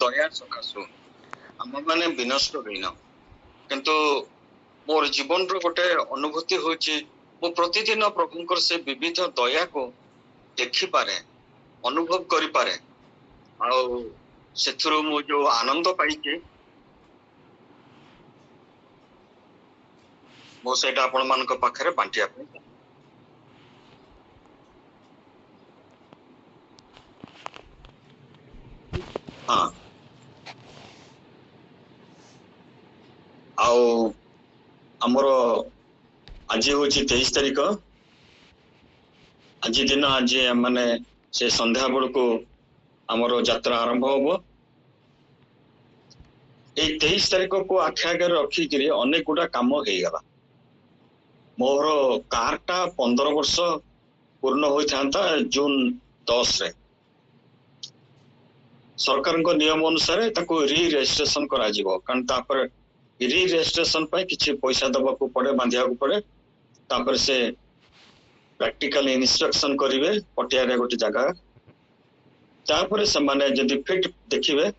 दया सकाशु आम मैंने विनष्ट होना किंतु मोर जीवन रो गोटे अनुभूति होची मो प्रतिदिन प्रभुंकर से विविध दया को देखि पारे अनुभव करि पारे आउ सेथुरु मो जो आनंद पाइके मो सेटा आपण मानक पाखरे बांटिया पे हाँ आउ हमर आज हूँ 23 तारीख आज दिन आज माने से संध्या बेल को आमर यात्रा आरंभ हम ये 23 तारीख को आखि आगे रखिक अनेक गुड़ा कम हो गला मोर कारटा 15 वर्ष पूर्ण होता जून 10 रे सरकार नियम अनुसार रि रजिस्ट्रेशन करा कारण तापर रि रजिस्ट्रेशन किसी पैसा दबा को पड़े बांधिया को पड़े तापर से प्रैक्टिकल इंस्ट्रक्शन करेंगे पटिया गोटे जगह तापर से माने जदि फिट देखिए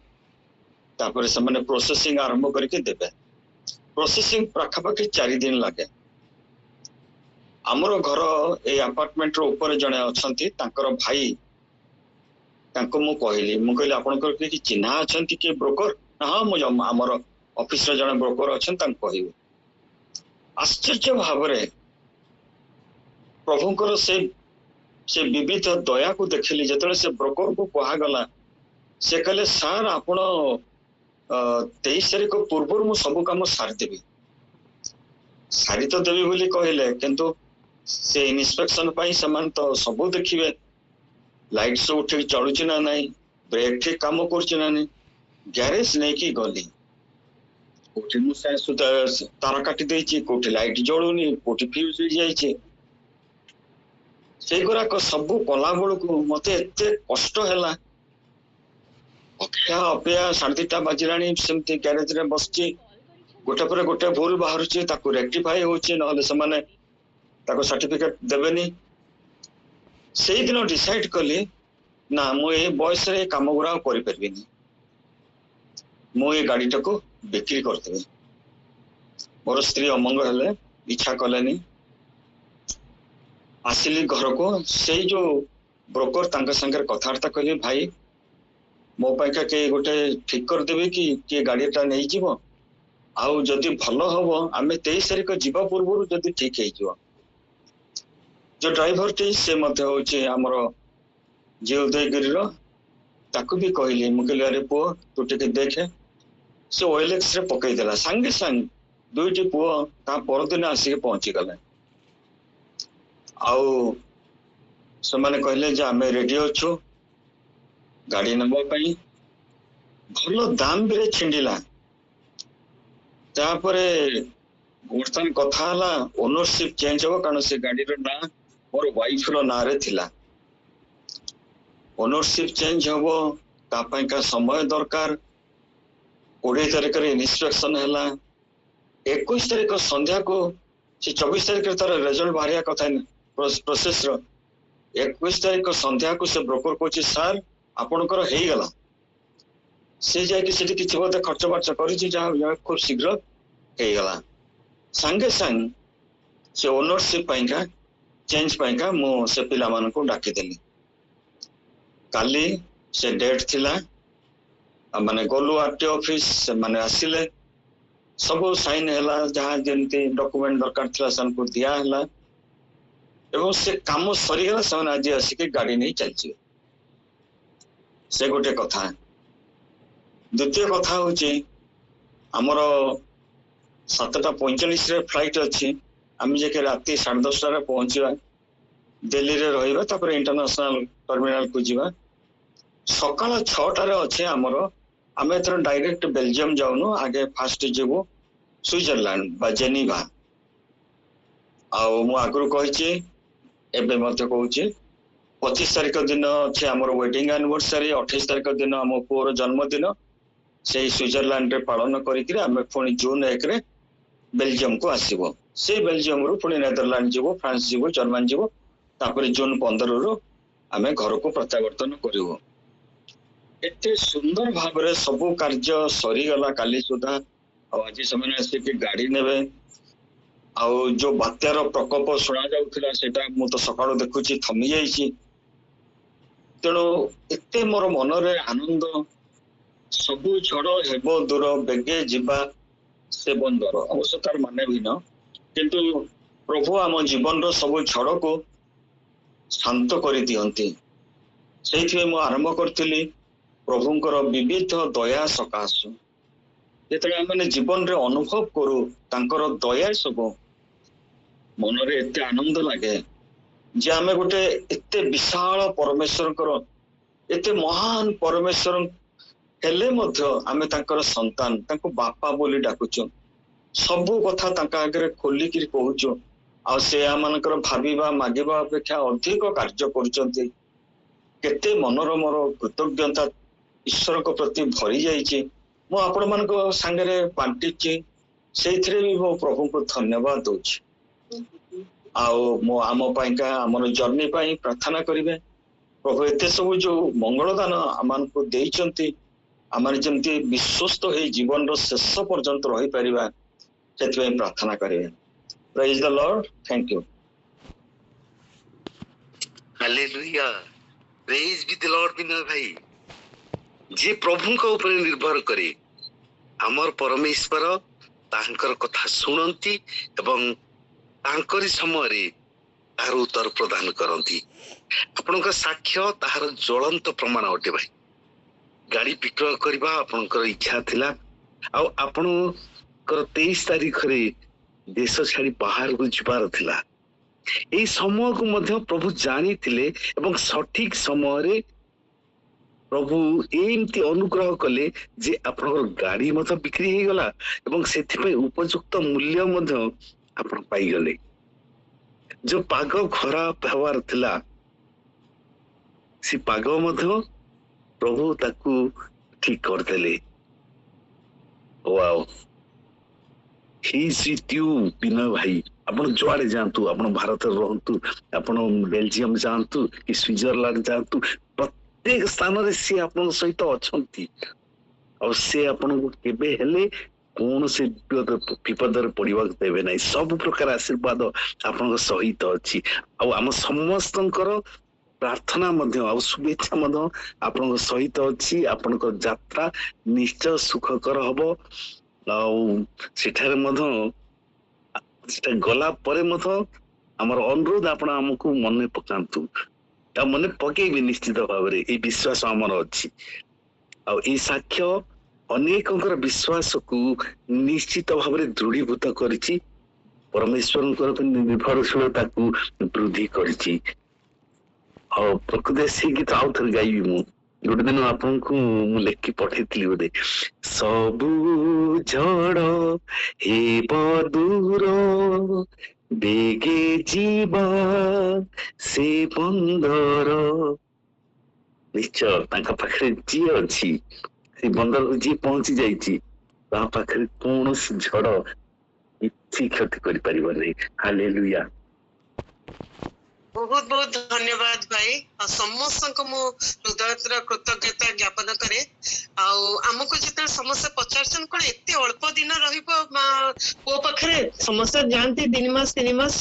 तापर से माने प्रोसेसिंग आरंभ करके देबे प्रोसेसिंग पाखापाखि 4 दिन लगे आमर घर ए अपार्टमेंट रो ऊपर जने अछंती तांकर भाई तांको मु कहली आपनकर कि चिन्हा अछंती कि ब्रोकर हाँ मु आमर ऑफिस रे जने ब्रोकर अछन तांको कहिबे आश्चर्य भाव रे प्रभुंकर से विविध दया को देखली जतले से ब्रोकर को कहा गला से कहले सर आपण 23 तारीख पूर्व मु सब काम सारी देबी सारी तो देबी बोली कहले किंतु से इंस्पेक्शन पाई समान तो सब देखिए लाइट सब ठीक चलुची ना नहीं ब्रेक ठीक काम कर ना गैरेज नहीं कि गली कोठी मुसा सुधा तार काटी देछि कोठी लाइट जळुनी कोठी फ्यूज हो जाइछि से गुराक सब कला बेलू को मत एत कष्ट है अपेक्षा अपेक्षा 2:30 बाजिलानी सेमती गैरेज रे बसची गोटे पर गोटे भूल बाहर रेक्टिफाई होची नहले से माने ताको सर्टिफिकेट देबेनी से दिन डिसाइड कली ना मु ए बयस रे काम गुरा करि परबिनी मु ए गाड़ी टाको बिक्री करदेबी मोर स्त्री अमंग हेले इच्छा कलेनी आसिली घर को से जो ब्रोकर तांका संगे कथबार्ता कली भाई मो पाइका के गोटे ठीक कर देबे कि गाड़ीटा नहीं जीवो आउ जदि भल हबो आमे 23 तारीख जीवा पूर्व जदि ठीक है जीवो जो ड्राइवर टी से मध्य होचे हमर जे उदयगिरी रो ताकू भी कहली मु कहली अरे पुओ तू टिके देखे से ओएलएक्स रे पकई देला संगे संग दुईटी पुओ ता परदिन आसी पहुंची गले आउ से माने कहले जे आमे रेडी अछु गाड़ी नंबर पाई भलो दाम भी छिंडिला तापरे वर्तमान कथा हला ओनरशिप चेंज हो कारण से गाड़ी रो ना मोर वाइफ रो ना रे थिला ओनरशिप चेंज हो ता पई का समय दरकार 20 तारीख रे इंस्ट्रक्शन हला 21 तारीख संध्या को से 24 तारीख तार रिजल्ट बाहरिया कथा प्रोसेस रो 21 तारीख संध्या को से ब्रोकर कोची सर आपनकर हेई गला से जाय कि सेठी किछि बोते खर्च बार्च करिछि जा खूब शीघ्र हेई गला संगे संग से ओनरशिप पाइका चेंज पाइका मो से पिला मान को डाकी देली काली से डेट थिला माने गोलु आरटी ऑफिस माने आसिले सब साइन हैला जहां जेंती डॉक्यूमेंट दरकार थिला सन को दिया हैला एवं से काम सरी गला सन आज आसी के गाड़ी नहीं चलछि से गोटे कथा द्वितीय कथा होची हमर 7:45 रे फ्लाइट अच्छी आम जे राति 10:30 रे पहुंचवा दिल्ली रे रहिबा तापर इंटरनेशनल टर्मिनल को जीवा सकाळ 6टा रे अच्छे हमर आमे एथर डायरेक्ट बेल्जियम जाउनु आगे फास्ट जेबो स्विट्जरलैंड बा जेनीवा आउ मु आगु कहिछि एबे मते कहूछि 25 तारीख दिन अच्छे हमर वेडिंग एनिवर्सरी 28 तारीख दिन हम पुअर जन्मदिन से स्विट्जरलैंड रे पालन करिकरी आमे पुणी जून 1 रे बेल्जियम को आसीबो से बेल्जियम रु पुणी नेदरलैंड जीवो फ्रांस जीवो जर्मन जीवो तापर जून 15 रु आमे घर को प्रत्यावर्तन करिवो एते सुंदर भाବରେ ସବୁ କାର୍ଯ୍ୟ ସରିଗଲା କାଲି ସୁଦ୍ଧା ଆଉ ଆଜି ସେମାନେ ଆସିକି ଗାଡି ନେବେ ଆଉ ଯୋଉ ବାତ୍ୟାର ପ୍ରକୋପ ଶୁଣା ଯାଉଥିଲା ସେଟା ମୁଁ ତ ସକାଳୁ ଦେଖୁଛି ଥମି ଯାଇଛି ତେଣୁ ଏତେ ମୋର ମନରେ ଆନନ୍ଦ ସବୁ ଝଡ଼ ହେବ ଦୂର ବେଗେ ଯିବା ସେ ବନ୍ଦର ଅବଶ୍ୟ ତାର ମାନେ ଭିନ୍ନ କିନ୍ତୁ ପ୍ରଭୁ ଆମ ଜୀବନର ସବୁ ଝଡ଼କୁ ଶାନ୍ତ କରିଦିଅନ୍ତି ସେଇଥିପାଇଁ ମୁଁ ଆରମ୍ଭ କରିଥିଲି ପ୍ରଭୁଙ୍କର ବିବିଧ ଦୟା ସକାଶୁ ଯେତେବେଳେ ଆମେ ଜୀବନରେ ଅନୁଭବ କରୁ ତାଙ୍କର ଦୟା ସବୁ ମନରେ ଏତେ ଆନନ୍ଦ ଲାଗେ ଯେ ଆମେ ଗୋଟେ ଏତେ ବିଶାଳ ପରମେଶ୍ୱରଙ୍କର ଏତେ ମହାନ ପରମେଶ୍ୱର ହେଲେ ମଧ୍ୟ ଆମେ ତାଙ୍କର ସନ୍ତାନ ତାଙ୍କୁ ବାପା ବୋଲି ଡାକୁଛୁ ସବୁ କଥା ତାଙ୍କ ଆଗରେ ଖୋଲିକିରି କହୁଛୁ ଆଉ ସେ ଆମମାନଙ୍କର ଭାବିବା ମାଗିବା ଅପେକ୍ଷା ଅଧିକ କାର୍ଯ୍ୟ କରୁଛନ୍ତି କେତେ ମନୋରମର କୃତଜ୍ଞତା ଈଶ୍ୱରଙ୍କ ପ୍ରତି ଭରି ଯାଇଛି ମୁଁ ଆପଣମାନଙ୍କ ସାଙ୍ଗରେ ବାଣ୍ଟିଛି ସେଇଥିରେ ବି ମୋ ପ୍ରଭୁଙ୍କୁ ଧନ୍ୟବାଦ ଦଉଛି ଆଉ ମୁଁ ଆମ ପାଇଁକା ଆମର ଜର୍ଣ୍ଣି ପାଇଁ ପ୍ରାର୍ଥନା କରିବେ ପ୍ରଭୁ ଏତେ ସବୁ ଯୋଉ ମଙ୍ଗଳ ଦାନ ଆମମାନଙ୍କୁ ଦେଇଛନ୍ତି ଆମେ ଯେମିତି ବିଶ୍ୱସ୍ତ ହେଇ ଜୀବନର ଶେଷ ପର୍ଯ୍ୟନ୍ତ ରହିପାରିବା ସେଥିପାଇଁ ପ୍ରାର୍ଥନା କରିବେ ପ୍ରେଜ୍ ଦ ଲର୍ଡ ଥ୍ୟାଙ୍କ ୟୁ ହାଲେଲୁୟା ପ୍ରେଜ୍ ବି ଦ ଲର୍ଡ ବିନୟ ଭାଇ ଯେ ପ୍ରଭୁଙ୍କ ଉପରେ ନିର୍ଭର କରେ ଆମର ପରମେଶ୍ୱର ତାଙ୍କର କଥା ଶୁଣନ୍ତି ଏବଂ ତାଙ୍କରି ସମୟରେ ତାହାର ଉତ୍ତର ପ୍ରଦାନ କରନ୍ତି ଆପଣଙ୍କ ସାକ୍ଷ୍ୟ ତାହାର ଜ୍ୱଳନ୍ତ ପ୍ରମାଣ ଅଟେ ଭାଇ ଗାଡି ବିକ୍ରୟ କରିବା ଆପଣଙ୍କର ଇଚ୍ଛା ଥିଲା ଆଉ ଆପଣଙ୍କର 23 ତାରିଖରେ ଦେଶ ଛାଡି ବାହାରକୁ ଯିବାର ଥିଲା ଏଇ ସମୟକୁ ମଧ୍ୟ ପ୍ରଭୁ ଜାଣିଥିଲେ ଏବଂ ସଠିକ ସମୟରେ ପ୍ରଭୁ ଏମିତି ଅନୁଗ୍ରହ କଲେ ଯେ ଆପଣଙ୍କର ଗାଡି ମଧ୍ୟ ବିକ୍ରି ହେଇଗଲା ଏବଂ ସେଥିପାଇଁ ଉପଯୁକ୍ତ ମୂଲ୍ୟ ମଧ୍ୟ ଆପଣ ପାଇଗଲେ ଯୋଉ ପାଗ ଖରାପ ହେବାର ଥିଲା ସେ ପାଗ ମଧ୍ୟ ପ୍ରଭୁ ତାକୁ ଠିକ କରିଦେଲେ wow he is with you Binay ଭାଇ ଆପଣ ଯୁଆଡେ ଯାଆନ୍ତୁ ଆପଣ ଭାରତରେ ରହନ୍ତୁ ଆପଣ ବେଲଜିୟମ ଯାଆନ୍ତୁ କି ସୁଇଜରଲ୍ୟାଣ୍ଡ ଯାଆନ୍ତୁ ପ୍ରତ୍ୟେକ ସ୍ଥାନରେ ସେ ଆପଣଙ୍କ ସହିତ ଅଛନ୍ତି ଆଉ ସେ ଆପଣଙ୍କୁ କେବେ ହେଲେ କୌଣସି ବିପଦରେ ପଡିବାକୁ ଦେବେ ନାହିଁ ସବୁ ପ୍ରକାର ଆଶୀର୍ବାଦ ଆପଣଙ୍କ ସହିତ ଅଛି ଆଉ ଆମ ସମସ୍ତଙ୍କର ପ୍ରାର୍ଥନା ମଧ୍ୟ ଆଉ ଶୁଭେଚ୍ଛା ମଧ୍ୟ ଆପଣଙ୍କ ସହିତ ଅଛି ଆପଣଙ୍କ ଯାତ୍ରା ନିଶ୍ଚୟ ସୁଖକର ହବ ଆଉ ସେଠାରେ ମଧ୍ୟ ସେଟା ଗଲା ପରେ ମଧ୍ୟ ଆମର ଅନୁରୋଧ ଆପଣ ଆମକୁ ମନେ ପକାନ୍ତୁ ଆଉ ମନେ ପକେଇବେ ନିଶ୍ଚିତ ଭାବରେ ଏଇ ବିଶ୍ୱାସ ଆମର ଅଛି ଆଉ ଏଇ ସାକ୍ଷ୍ୟ ଅନେକଙ୍କର ବିଶ୍ୱାସକୁ ନିଶ୍ଚିତ ଭାବରେ ଦୃଢୀଭୂତ କରିଛି ପରମେଶ୍ୱରଙ୍କର ନିର୍ଭରଶୀଳତାକୁ ବୃଦ୍ଧି କରିଛି ଆଉ ପ୍ରକୃତ ସେଇ ଗୀତ ଆଉ ଥରେ ଗାଇବି ମୁଁ ଗୋଟେ ଦିନ ଆପଣଙ୍କୁ ମୁଁ ଲେଖି ପଠେଇଥିଲି ବୋଧେ ସବୁ ଝଡ଼ ହେବ ଦୂର ବେଗେ ଯିବା ସେ ବନ୍ଦର ନିଶ୍ଚୟ ତାଙ୍କ ପାଖରେ ଯିଏ ଅଛି ସେ ବନ୍ଦରକୁ ଯିଏ ପହଞ୍ଚି ଯାଇଛି ତା ପାଖରେ କୌଣସି ଝଡ଼ କିଛି କ୍ଷତି କରିପାରିବ ନାହିଁ ହାଲେଲୁୟା बहुत बहुत धन्यवाद भाई समस्त मो हृदय कृतज्ञता ज्ञापन करे आमको जिते समस्त पचार कौन एत अल्प दिन पो पाखे समस्त जानती 3 मास 3 मास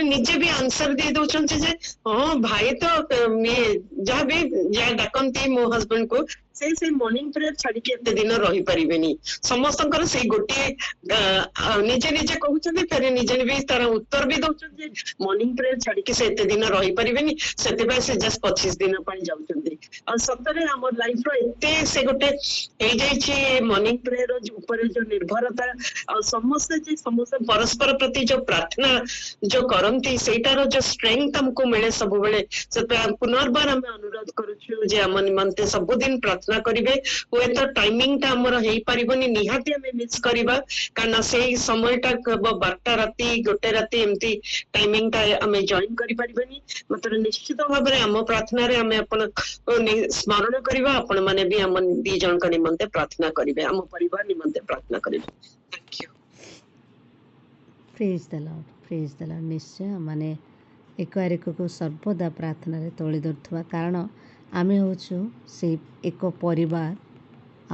निजे भी आंसर दे दौरान जे हाँ भाई तो जहाँ भी जहाँ डाकती मो हस्बैंड को से मॉर्निंग प्रेयर छाड़ी एत दिन रही पारे समस्त गोटे निजे निजे कहते फिर निजे भी तार उत्तर भी दौरान मॉर्निंग प्रेयर छाड़ी से एत दिन रही पारे से जस्ट 25 दिन जाऊँगी सतरे आम लाइफ एते से गोटे मॉर्निंग प्रेयर जो निर्भरता समस्ते समस्त परस्पर प्रति जो प्रार्थना जो करती सेटार जो स्ट्रेंथ हमको मिले सब बेले पुनर्बार आम अनुरोध करुचु जे आम निमंते सबुदिन प्रार्थना करेंगे हुए तो टाइमिंग टा आमर हो पारिबनी निहाती आम मिस करवा कारण से समयटा 12 राति 1 राति एमती टाइमिंग टा आम जॉइन करि परिबनी मतलब निश्चित भाव में आम प्रार्थना रे आम अपन स्मरण करवा आपण माने भी आम दी जन का निमंते प्रार्थना करिवे आम परिवार निमंते प्रार्थना करिवे thank you praise the Lord निश्चय माने एक को सर्वदा प्रार्थना रे तोली धरुवा कारण आमे होचु से एक परिवार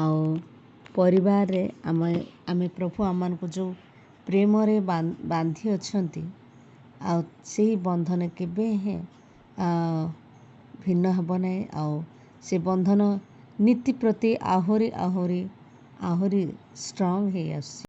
आओ परिवार रे आमे प्रभु आमान को जो प्रेम रे बांधी अछंती आ से बंधन केबे हे भिन्न हब नाही आओ से बंधन नीति प्रति आहुरी आहुरी आहुरी स्ट्रांग हे आसी।